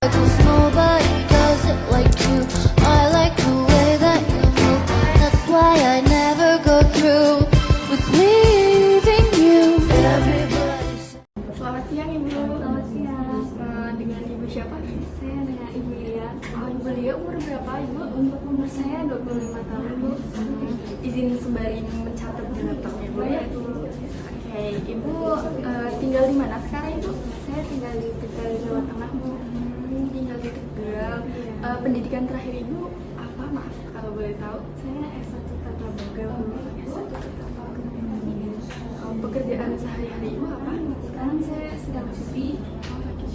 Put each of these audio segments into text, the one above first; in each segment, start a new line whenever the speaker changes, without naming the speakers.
'Cause nobody does it like you. I like the way that you move. That's why I never go through with leaving you. Everybody
Selamat siang Ibu.
Selamat siang.
Dengan Ibu siapa?
Saya dengan Ibu Lia.
Ibu Lia umur berapa Ibu?
Untuk umur saya 25 tahun, Bu.
Izin sembari mencatat di laptopnya Bu ya. Oke, Ibu tinggal di mana sekarang Ibu?
Saya tinggal di Tegal, Jawa Tengah, Bu.
Tinggal di Tegal. Pendidikan terakhir Ibu apa maaf kalau boleh tahu?
Saya S1 Tata Boga, Bu.
Pekerjaan sehari-hari Ibu apa?
Sekarang saya sedang cuti,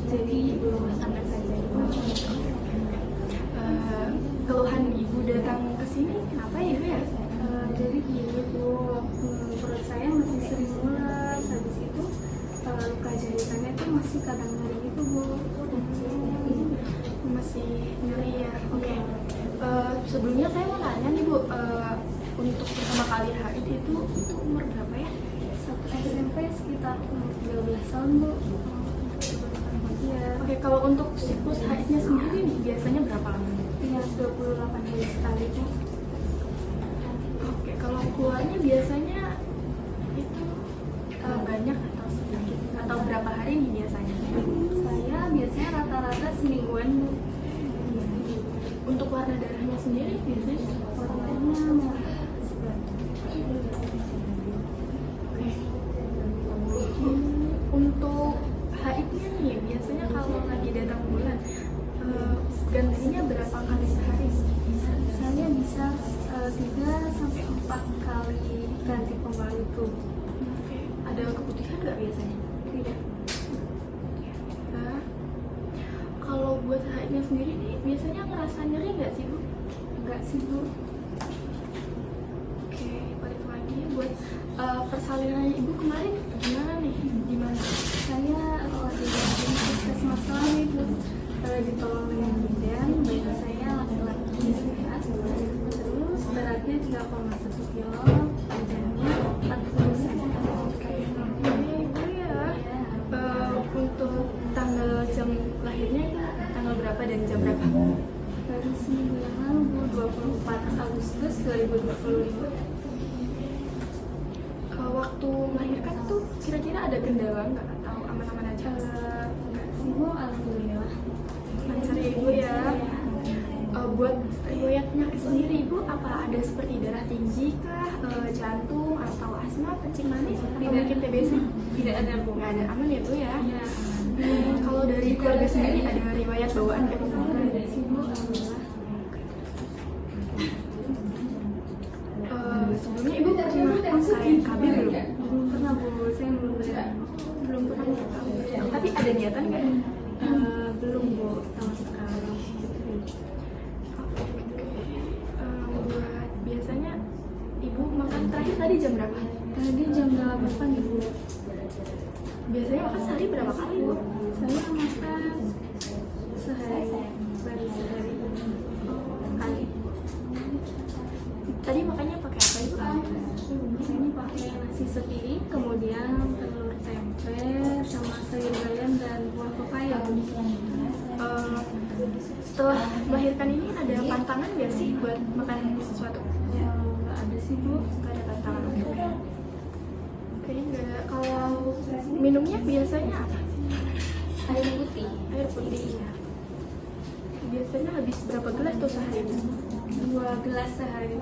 jadi ibu rumah tangga saja.
Keluhan Ibu datang ke sini kenapa ya Ibu ya?
Jadi gini, Bu. Perut saya masih sering mules. Habis itu luka jahitannya itu masih kadang nyeri gitu, Bu.
Masih nyeri ya. Oke. Sebelumnya saya mau nanya nih Bu, untuk pertama kali haid itu umur berapa ya?
Satu SMP sekitar umur 13 tahun, Bu. Iya.
Oke, kalau untuk siklus haidnya sendiri nih biasanya berapa lama?
Iya, 28 hari sekali, Bu.
Oke, kalau keluarnya biasanya itu banyak atau sedikit? Atau berapa hari nih biasanya?
Saya biasanya rata-rata semingguan, Bu.
Untuk warna darahnya sendiri biasanya?
Warnanya merah.
Untuk haidnya nih biasanya kalau lagi datang bulan gantinya berapa kali sehari?
Saya bisa 3 sampai 4 kali ganti kembali tuh.
Oke. Ada keputihan nggak biasanya?
Tidak.
Nah, kalau buat haidnya sendiri nih biasanya ngerasa nyeri nggak sih Bu?
Enggak sih, Bu.
Oke, balik lagi buat persalinannya Ibu kemarin gimana nih? Gimana?
Saya lagi di puskesmas nih, Bu. Ditolong dengan bidan, bayi saya laki-laki sehat. Terus beratnya 3,1 kilo, badannya 40 cm.
Ibu ya. Untuk tanggal jam lahirnya tanggal berapa dan jam berapa?
Baru seminggu yang lalu, Bu, 24 Agustus 2025.
Waktu melahirkan tuh kira-kira ada kendala nggak atau aman-aman aja?
Enggak sih, Bu, alhamdulillah.
Lancar ya Ibu ya. Buat riwayat penyakit sendiri Ibu apa ada seperti darah tinggi kah, jantung atau asma, kencing manis, atau mungkin TBC?
Tidak ada, Bu.
Nggak ada, aman ya Bu ya.
Iya.
Kalau dari keluarga sendiri ada riwayat bawaan nggak?
Enggak ada sih, Bu, alhamdulillah.
Sebelumnya Ibu pernah pakai KB belum?
Belum pernah, Bu, saya belum pernah.
Belum pernah. Tapi ada niatan nggak?
Belum, Bu, sama sekali.
Buat biasanya Ibu makan terakhir tadi jam berapa?
Tadi jam 8 pagi, Bu.
Biasanya makan sehari berapa kali Bu?
Saya makan sehari, baru sehari sekali.
Tadi makannya pakai apa Ibu?
Ini pakai nasi sepiring, kemudian telur tempe, sama sayur bayam dan buah pepaya.
Setelah melahirkan ini ada pantangan nggak sih buat makan sesuatu?
Ya, nggak ada sih, Bu.
Nggak ada pantangan. Oke, nggak ada. Kalau minumnya biasanya apa?
Air putih.
Air putih ya. Biasanya habis berapa gelas tuh sehari?
2 gelas sehari.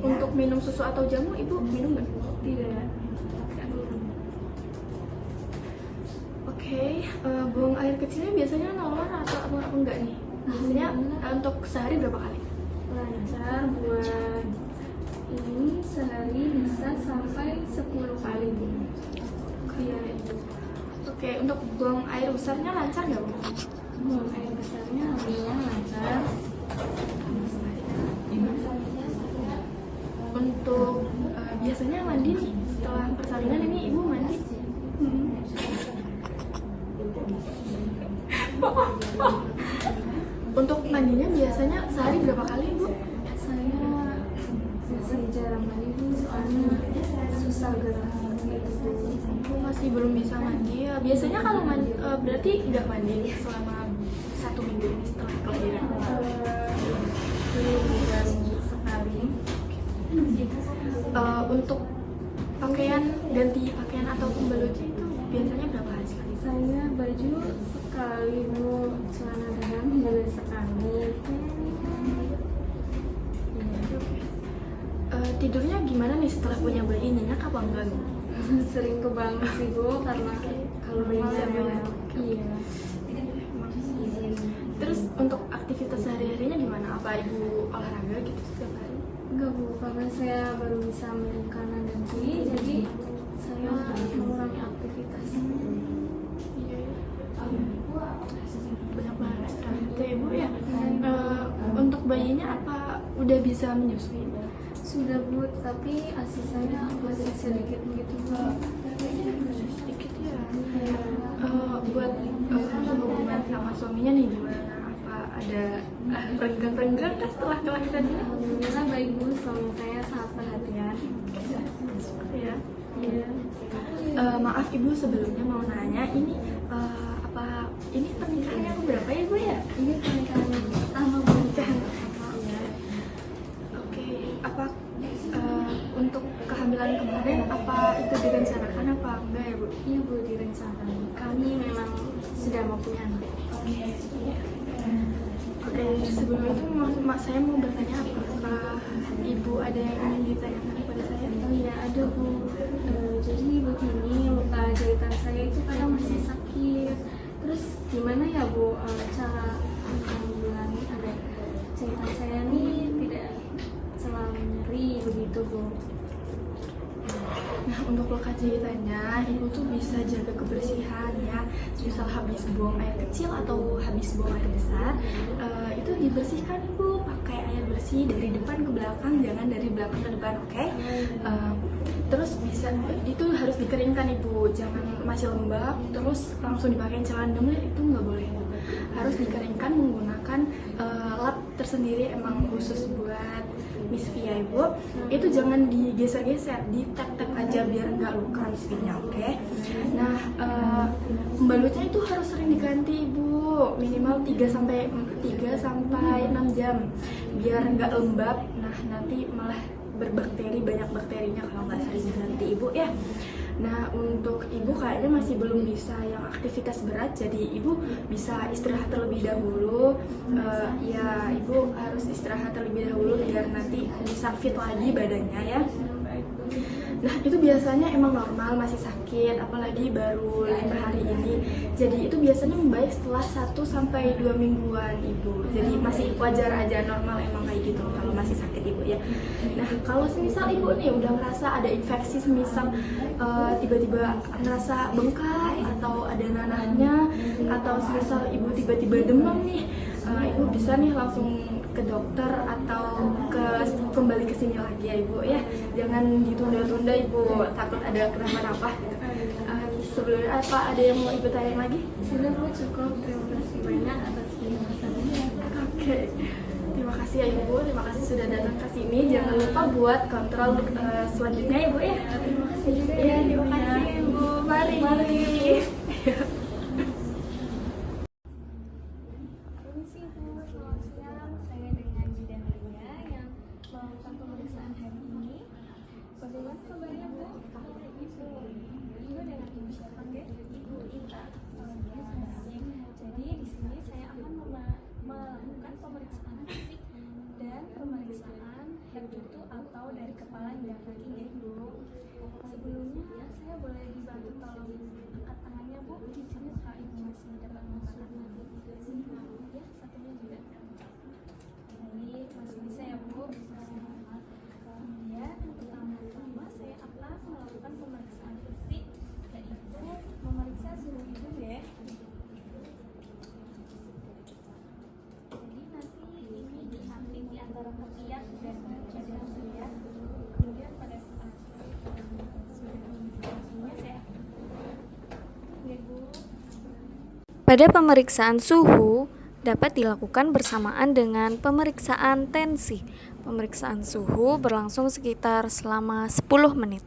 Untuk minum susu atau jamu Ibu minum nggak?
Tidak.
Oke, buang air kecilnya biasanya normal atau enggak nih? Biasanya untuk sehari berapa kali?
Lancar buat ini sehari bisa sampai 10 kali, Bu. Iya.
Oke, untuk buang air besarnya lancar nggak Bu?
Buang air besarnya alhamdulillah lancar.
Untuk biasanya mandi nih setelah persalinan ini Ibu mandi? Untuk mandinya biasanya sehari berapa kali Bu?
Saya masih jarang mandi, Bu, soalnya susah gerak gitu.
masih belum bisa mandi ya. Biasanya kalau mandi berarti nggak mandi selama 1 minggu ini setelah kelahiran.
Ini baru sekali.
Untuk pakaian, ganti pakaian atau pembalutnya itu biasanya berapa hari sekali?
Saya baju sekali Bu, celana dalam baru sekali.
Tidurnya gimana nih setelah punya bayi, nyenyak apa enggak?
Sering kebangun sih Bu, karena kalau bayinya
Banyak.
iya.
Terus untuk aktivitas sehari-harinya gimana? Apa ibu olahraga gitu setiap hari?
Enggak Bu, karena saya baru bisa main kanan dan kiri, jadi saya mengurangi aktivitas.
Banyak banget istirahatnya ibu ya. Untuk bayinya apa udah bisa menyusui?
Sudah Bu, tapi ASI saya masih sedikit begitu Bu.
Sedikit ya. Buat hubungan sama suaminya nih gimana? Apa ada renggang-renggang kah setelah kelahiran ini?
Alhamdulillah baik Bu, suami saya sangat perhatian.
Ya.
Iya.
Maaf ibu sebelumnya mau nanya ini apa ini pernikahan yang berapa ya bu ya?
Ini pernikahan yang pertama Bu.
Pernikahan pertama.
Iya.
Oke, apa untuk kehamilan kemarin apa itu direncanakan apa enggak ya bu?
Iya Bu, direncanakan. Kami memang sudah mau punya anak.
Oke, sebelum itu saya mau bertanya apakah ibu ada yang ingin ditanyakan kepada saya?
Oh iya ada Bu. Jadi begini, luka jahitan saya itu kadang masih sakit. Terus gimana ya Bu cara menanggulangi agar jahitan saya ini tidak selalu nyeri begitu Bu?
Nah, untuk luka jahitannya, ibu tuh bisa jaga kebersihan ya. Misal habis buang air kecil atau habis buang air besar, itu dibersihkan ibu pakai air bersih dari depan ke belakang, jangan dari belakang ke depan, oke? Terus bisa itu harus dikeringkan ibu, jangan masih lembab terus langsung dipakai celana dalam, itu nggak boleh. Harus dikeringkan menggunakan lap tersendiri emang khusus buat misfia ibu. Itu jangan digeser-geser, di-tap-tap aja biar nggak luka misfianya, oke? Nah, pembalutnya itu harus sering diganti ibu, minimal 3 sampai 6 jam biar nggak lembab. Nah, nanti malah berbakteri, banyak bakterinya kalau nggak sering diganti ibu ya. Nah, untuk ibu kayaknya masih belum bisa yang aktivitas berat, jadi ibu bisa istirahat terlebih dahulu. Ya, ibu harus istirahat terlebih dahulu biar nanti bisa fit lagi badannya ya. Nah, itu biasanya emang normal, masih sakit, apalagi baru 5 hari ini. Jadi itu biasanya membaik setelah 1 sampai 2 mingguan ibu. Jadi masih wajar aja, normal emang kayak gitu kalau masih sakit ibu ya. Nah, kalau semisal ibu nih udah ngerasa ada infeksi, semisal tiba-tiba ngerasa bengkak atau ada nanahnya, atau semisal ibu tiba-tiba demam nih, ibu bisa nih langsung ke dokter atau kembali ke sini lagi ya ibu ya. Jangan ditunda-tunda ibu, takut ada kenapa-napa. Sebelumnya apa ada yang mau ibu tanya lagi?
Sudah Bu, cukup. Terima kasih banyak atas penjelasannya.
Oke. Terima kasih ya ibu, terima kasih sudah datang ke sini. Jangan lupa buat kontrol selanjutnya ibu ya.
Terima kasih juga
Ya, terima kasih ibu. Mari.
Permisi Bu, selamat siang. Saya dengan Bidan Lia yang melakukan pemeriksaan hari ini. Bagaimana kabarnya Bu? Ibu dengan Ibu siapa deh? Ibu Ita. Jadi di sini saya akan melakukan pemeriksaan fisik dan pemeriksaan head to toe atau dari kepala hingga kaki ya Bu. Sebelumnya saya boleh dibantu tolong angkat tangannya Bu. Di sini kalau Ibu masih dapat mengangkat tangan. Ya, satunya juga. Baik, masih bisa ya Bu. Kemudian yang pertama saya akan melakukan pemeriksaan fisik, yaitu memeriksa suhu Ibu ya. Jadi nanti ini diambil di antara ketiak dan badan ya. Kemudian pada saat sudah saya ya Bu.
Pada pemeriksaan suhu dapat dilakukan bersamaan dengan pemeriksaan tensi. Pemeriksaan suhu berlangsung sekitar selama 10 menit.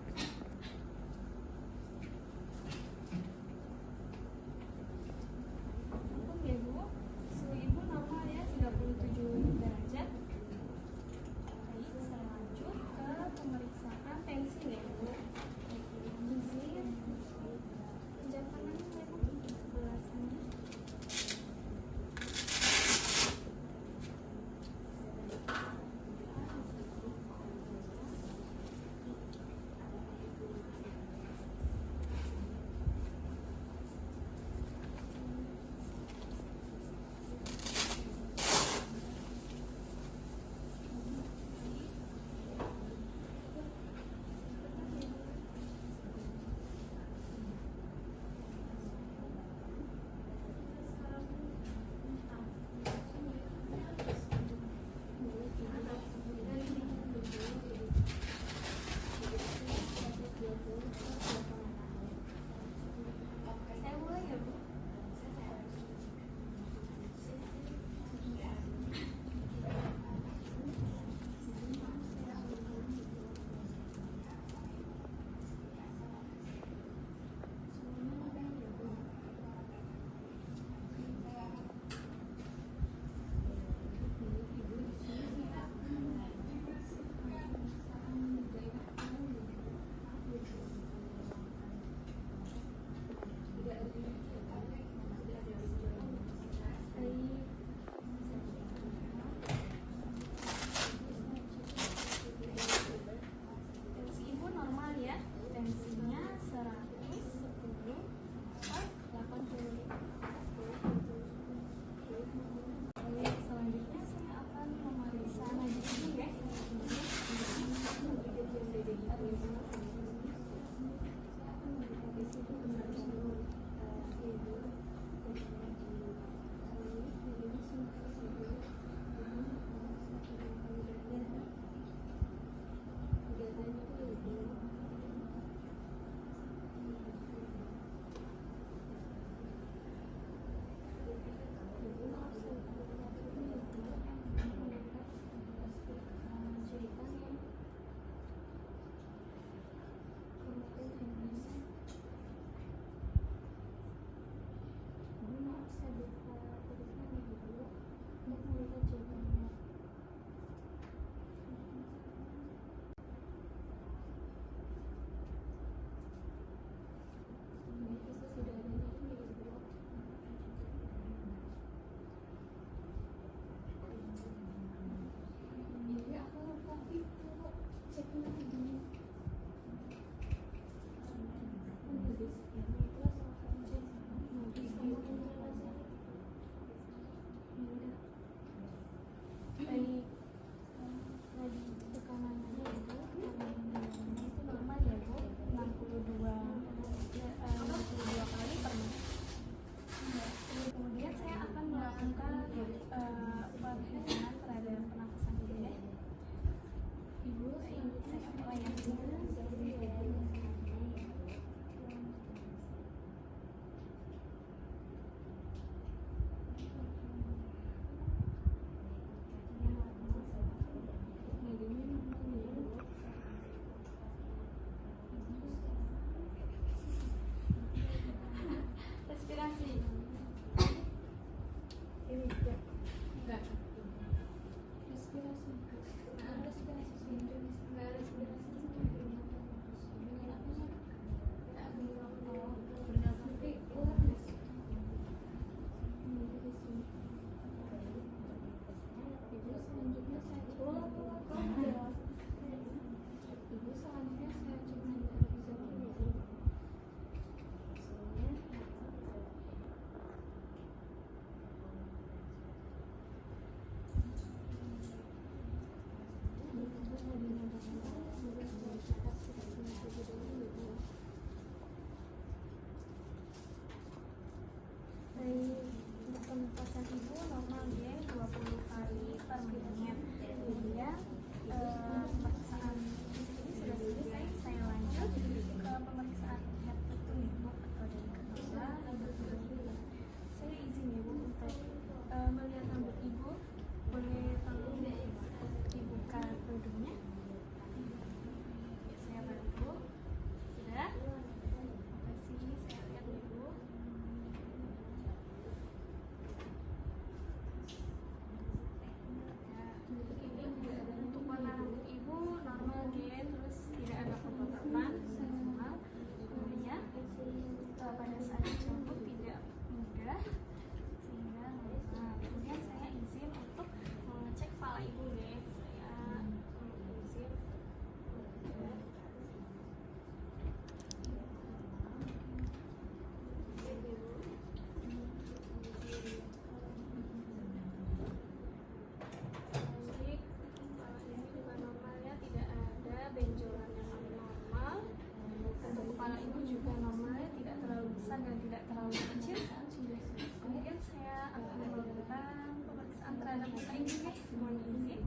minta izin guys, mohon izin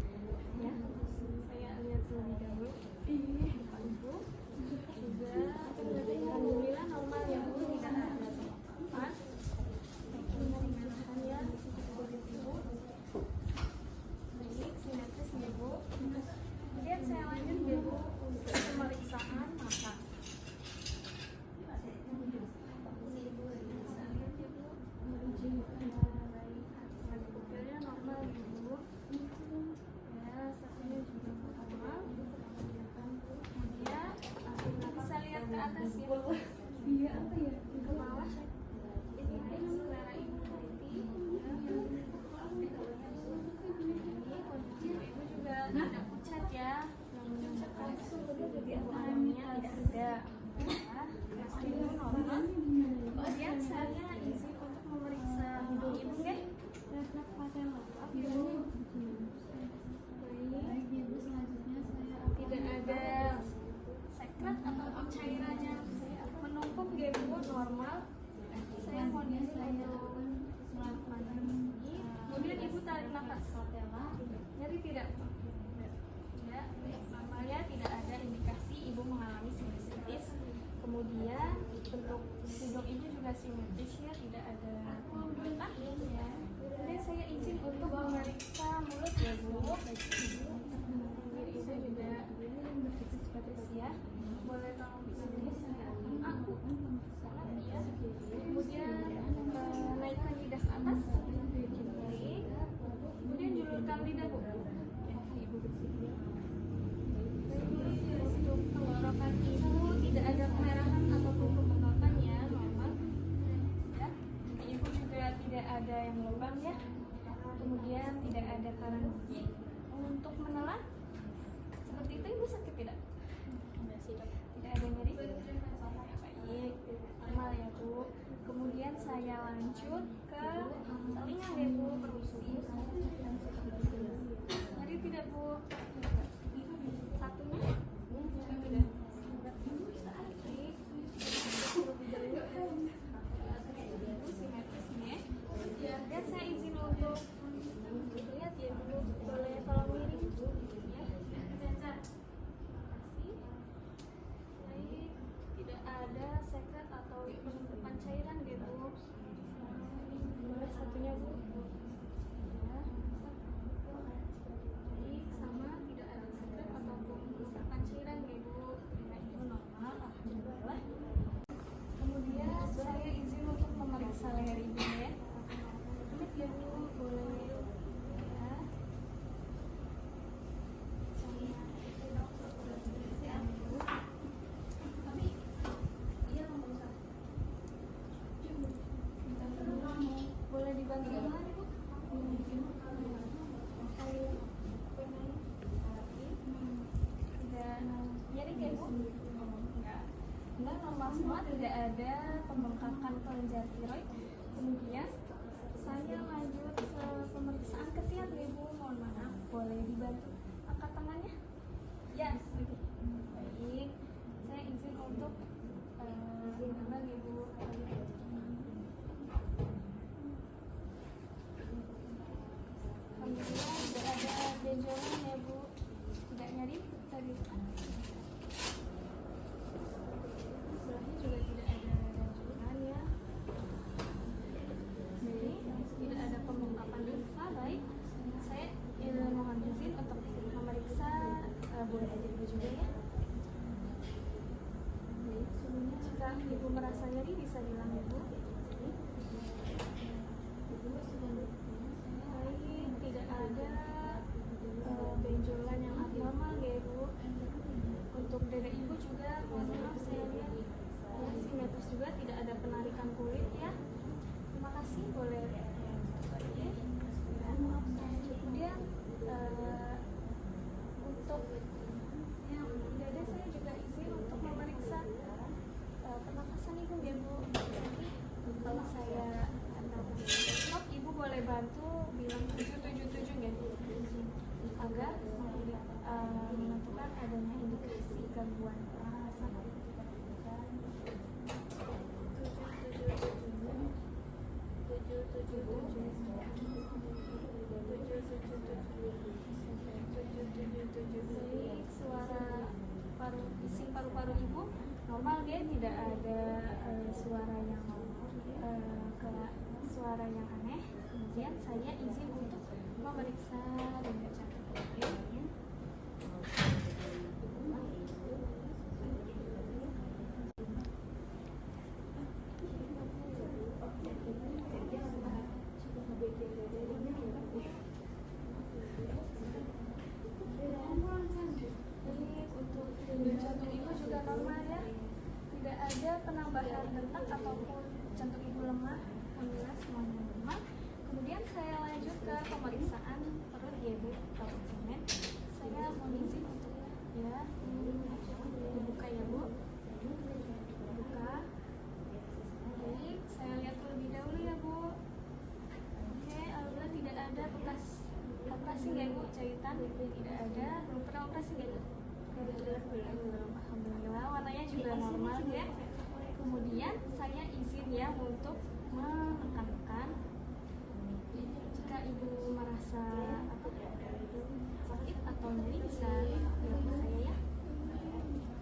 ya. Saya lihat terlebih dahulu. Bapak Ibu juga alhamdulillah normal ya Bu, tidak ada apa-apa. Silakan ya kulit Ibu. Baik, simetris ya Bu. Kemudian saya lanjut ya Bu untuk pemeriksaan mata. Pupilnya normal ya Bu. Ya, satunya juga normal. Kemudian bisa lihat ke atas ya Bu. Iya apa ya? Ke bawah. Ini selera Ibu nanti. Ini kondisi Ibu juga tidak pucat ya. Yang menunjukkan Ibu alamnya tidak ada. Ya, Ibu normal. Kemudian saya izin untuk memeriksa hidung Ibu ya. Tidak ada sekret atau cairan yang menumpuk ya Bu, normal. Saya mohon izin untuk melakukan ini. Kemudian Ibu tarik nafas. Nyeri tidak? Tidak. Normalnya tidak ada indikasi Ibu mengalami sinusitis. Kemudian bentuk hidung Ibu juga simetris ya, tidak ada kotak ya. Kemudian saya izin untuk memeriksa mulut ya Bu. Ibu juga simetris ya. Boleh tolong ditulis aku sangat ya. Kemudian naikkan lidah ke atas. Baik. Kemudian julurkan lidah Bu. Ya, Ibu bersih. Untuk tenggorokan Ibu tidak ada kemerahan ataupun pembengkakan ya, normal. Ya. Ibu juga tidak ada yang lubang ya. Kemudian tidak ada karang gigi. Untuk menelan seperti itu Ibu sakit tidak? Tidak ada nyeri? Baik, normal ya Bu. Kemudian saya lanjut ke telinga ya Bu, permisi. Nyeri tidak Bu? Satunya? Tidak. Dan saya izin untuk lihat ya Bu, boleh tolong miring ya. Baik, tidak ada sekret atau penumpukan cairan ya Bu. Boleh satunya Bu. Ya. Baik, sama tidak ada sekret ataupun penumpukan cairan ya Bu. Nah, itu normal, alhamdulillah. Kemudian saya izin untuk memeriksa leher Ibu ya. Lihat ya Bu, boleh ya. Boleh dibantu gimana Bu? Tidak nyeri ya Bu? Enggak. Enggak, normal semua, tidak ada pembengkakan kelenjar tiroid. Kemudian saya lanjut ke pemeriksaan ketiak ya Bu. Mohon maaf, boleh dibantu angkat tangannya? Ya, baik. Saya izin untuk menambah ya Bu. Kemudian tidak ada benjolan ya Bu, tidak nyeri tadi. Sebelahnya juga tidak ada benjolan ya. Jadi tidak ada pembengkakan limfa. Baik, saya mohon izin untuk memeriksa boleh aja Ibu juga ya. Baik, sebelumnya jika Ibu merasa nyeri bisa bilang ya Bu. Baik, tidak ada benjolan yang abnormal ya Bu. Untuk dada Ibu juga, mohon maaf saya lihat ya, simetris juga, tidak ada penarikan kulit ya. Terima kasih, boleh. Kemudian untuk yang dada saya juga izin untuk memeriksa pernafasan Ibu ya Bu. Kalau saya stop, Ibu boleh bantu bilang 777 ya Bu, agar menentukan adanya indikasi gangguan pernafasan. 777 777
kemudian saya izin untuk memeriksa dengan cara ini. Untuk jantung ibu juga normal ya, tidak ada penambahan detak ataupun jantung ibu lemah, alhamdulillah semuanya normal. Kemudian saya lanjut ke pemeriksaan perut ya Bu, atau eksamen. Saya mohon izin untuk ya dibuka ya Bu, buka. Baik, saya lihat terlebih dahulu ya Bu. Oke, alhamdulillah tidak ada bekas operasi ya Bu, jahitan tidak ada, belum pernah operasi ya Bu. Alhamdulillah, warnanya juga normal ya. Kemudian saya izin ya untuk menekan-tekan. Jika ibu merasa sakit atau nyeri bisa bilang ke saya ya.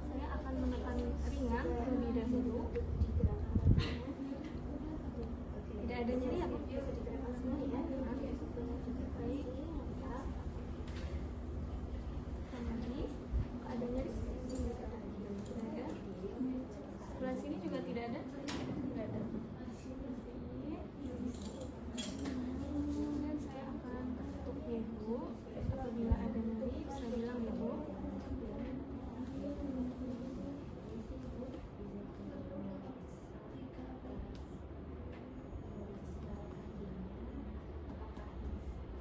Saya akan menekan ringan terlebih dahulu. Tidak ada nyeri ya Bu? Baik. Ada nyeri? Tidak ada. Sebelah sini juga tidak ada? Tidak ada. Kemudian saya akan tutup ya Bu. Apabila ada nyeri bisa bilang ya Bu.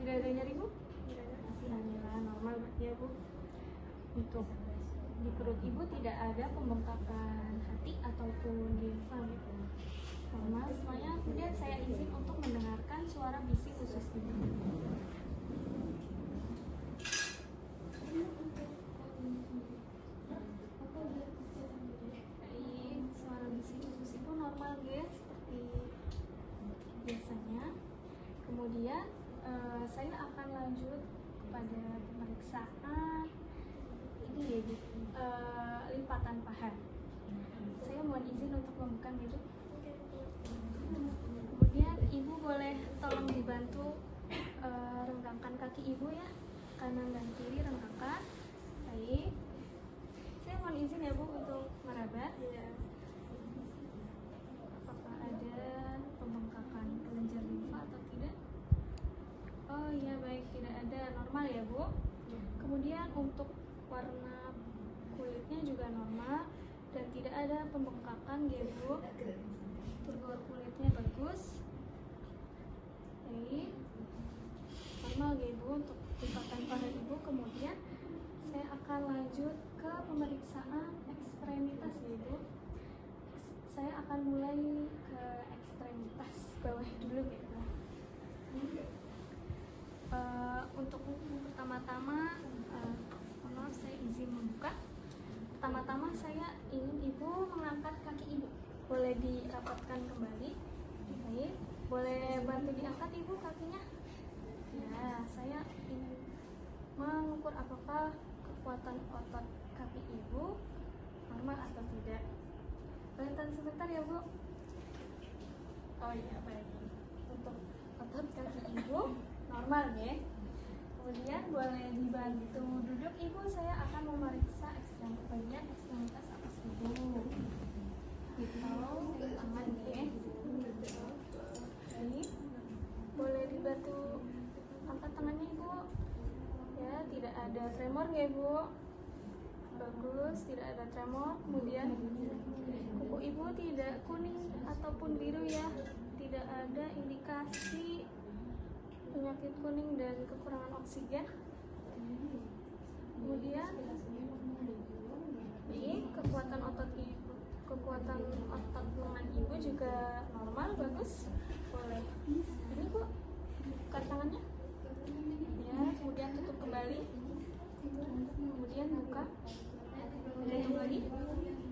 Tidak ada nyeri Bu? Tidak ada. Alhamdulillah normal berarti ya Bu. Untuk di perut ibu tidak ada pembengkakan hati ataupun limfa gitu. Normal semuanya. Kemudian saya izin untuk mendengarkan suara bising usus ibu. Baik, suara bising usus ibu normal ya, seperti biasanya. Kemudian saya akan lanjut kepada pemeriksaan ini ya Bu, lipatan paha. Saya mohon izin untuk membuka gitu. Kemudian ibu boleh tolong dibantu renggangkan kaki ibu ya, kanan dan kiri renggangkan. Baik, saya mohon izin ya Bu untuk meraba. Apakah ada pembengkakan kelenjar limfa atau tidak? Oh iya baik, tidak ada, normal ya Bu. Kemudian untuk warna kulitnya juga normal dan tidak ada pembengkakan ya Bu. Turgor kulitnya bagus. Baik, normal ya Bu untuk lipatan paha ibu. Kemudian saya akan lanjut ke pemeriksaan ekstremitas ya Bu. Saya akan mulai ke ekstremitas bawah dulu gitu. Untuk pertama-tama maaf saya izin membuka. Pertama-tama saya ingin ibu mengangkat kaki ibu. Boleh dirapatkan kembali. Baik, boleh bantu diangkat ibu kakinya. Ya, saya ingin mengukur apakah kekuatan otot kaki ibu normal atau tidak. Boleh tahan sebentar ya Bu. Oh iya baik. Untuk otot kaki ibu normal ya. Kemudian boleh dibantu duduk ibu, saya akan memeriksa bagian ekstremitas atas ibu. Gitu, tangan ya. Baik, boleh dibantu angkat tangannya ibu. Ya, tidak ada tremor ya Bu. Bagus, tidak ada tremor. Kemudian kuku ibu tidak kuning ataupun biru ya. Tidak ada indikasi penyakit kuning dan kekurangan oksigen. Kemudian ini kekuatan otot ibu, kekuatan otot lengan ibu juga normal, bagus. Boleh ini Bu, buka tangannya ya, kemudian tutup kembali, kemudian buka, tutup lagi.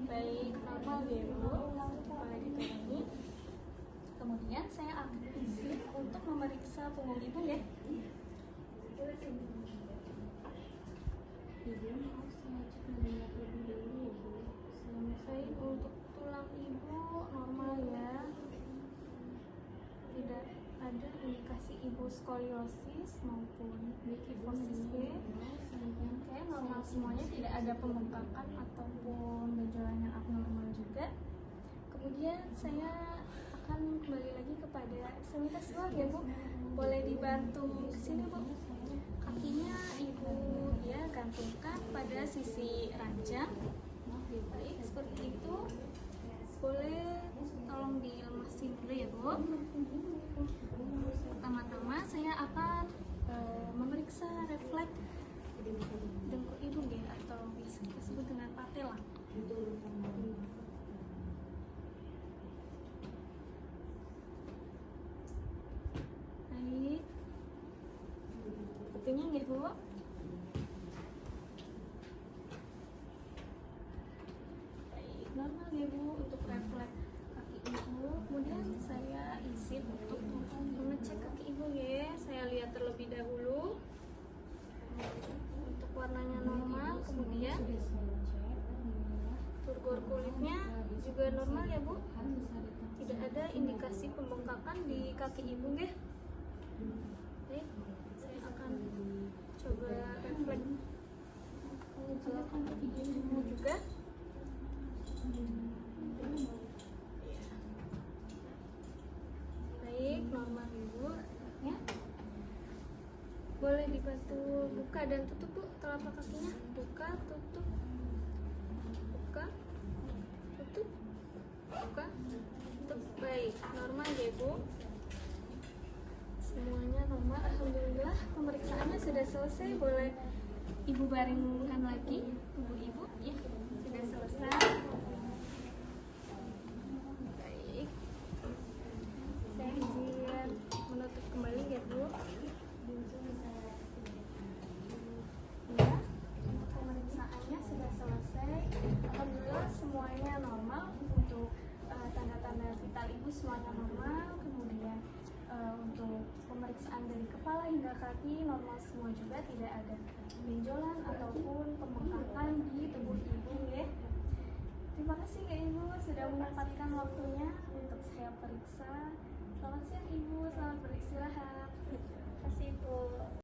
Baik, normal ya Bu, boleh dituruni. Kemudian saya akan izin untuk memeriksa punggung ibu ya. Ibu, maaf saya cek mendengar lebih dulu ya Bu. Selesai untuk tulang ibu normal ya. Tidak
ada indikasi ibu skoliosis maupun kifosis B. Oke, normal semuanya, tidak ada pembengkakan ataupun benjolan yang abnormal juga. Kemudian saya akan kembali lagi kepada ekstremitas bawah ya Bu. Boleh dibantu ke sini Bu. Kakinya ibu ya gantungkan pada sisi ranjang. Baik, seperti itu. Boleh tolong dilemasin dulu ya Bu. Pertama-tama saya akan memeriksa refleks dengkul ibu ya, atau bisa kita sebut dengan patella. Baik, betulnya nggih Bu. Baik, normal ya Bu untuk refleks kaki ibu. Kemudian saya izin untuk mengecek kaki ibu ya. Saya lihat terlebih dahulu untuk warnanya normal, kemudian turgor kulitnya juga normal ya Bu. Tidak ada indikasi pembengkakan di kaki ibu ya. Baik, saya akan coba refleks kaki ibu juga. Baik, normal ibu ya. Boleh dibantu buka dan tutup Bu telapak kakinya. Buka, tutup. Buka, tutup. Buka, tutup. Baik, normal ya Bu. Semuanya normal, alhamdulillah. Pemeriksaannya sudah selesai. Boleh ibu baringkan lagi tubuh ibu ya. Sudah selesai. Baik, saya izin menutup kembali ya Bu. Ya, pemeriksaannya sudah selesai. Alhamdulillah semuanya normal. Untuk tanda-tanda vital ibu semuanya normal. Kemudian untuk pemeriksaan dari kepala hingga kaki normal semua juga, tidak ada benjolan ataupun pembengkakan di tubuh ibu ya. Terima kasih ya Ibu sudah menyempatkan waktunya untuk saya periksa. Selamat siang Ibu, selamat beristirahat. Terima kasih Bu.